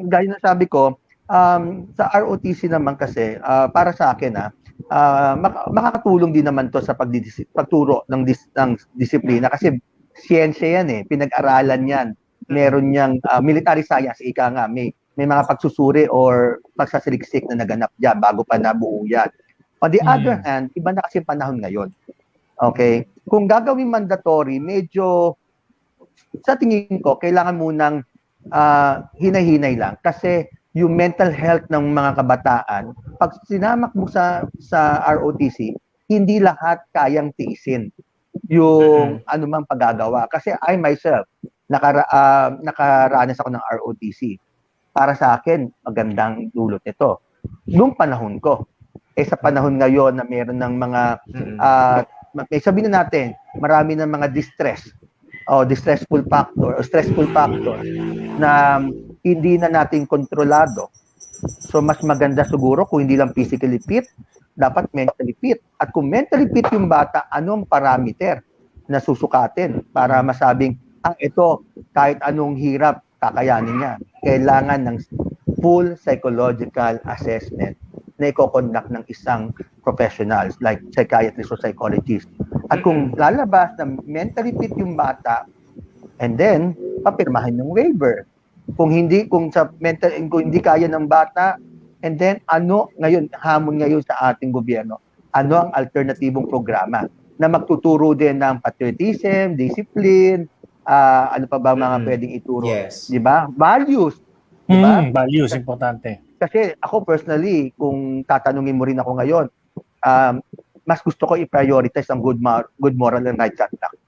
Gaya ng sabi ko, sa ROTC naman kasi, para sa akin, makakatulong din naman to sa pagturo ng disiplina kasi siyensya yan pinag-aralan yan. Meron niyang military science, ika nga, may mga pagsusuri or pagsasaliksik na naganap dyan bago pa nabuo yan. On the other hand, iba na kasi panahon ngayon. Okay? Kung gagawin mandatory, medyo sa tingin ko, kailangan munang hinay-hinay lang kasi yung mental health ng mga kabataan, pag sinamak mo sa ROTC, hindi lahat kayang tiisin yung anumang paggagawa. Kasi I myself, nakaranas ako ng ROTC. Para sa akin, magandang dulot nito. Noong panahon ko, sa panahon ngayon na meron ng mga, sabihin na natin, marami ng mga distressful factor o stressful factor na hindi na natin kontrolado. So mas maganda siguro kung hindi lang physically fit, dapat mentally fit. At kung mentally fit yung bata, anong parameter na susukatin para masabing, ito, kahit anong hirap, kakayanin niya. Kailangan ng full psychological assessment na i-conduct ng isang professionals like psychiatrist or psychologist. At kung lalabas na mentally fit yung bata, and then, papirmahan yung waiver. Kung hindi kaya ng bata, and then hamon ngayon sa ating gobyerno, ano ang alternatibong programa na magtuturo din ng patriotism, discipline, ano pa ba mga pwedeng ituro? Yes. Di ba? Values. Di ba? Values, importante. Kasi ako personally, kung tatanungin mo rin ako ngayon, mas gusto ko i-prioritize ang good moral and right conduct.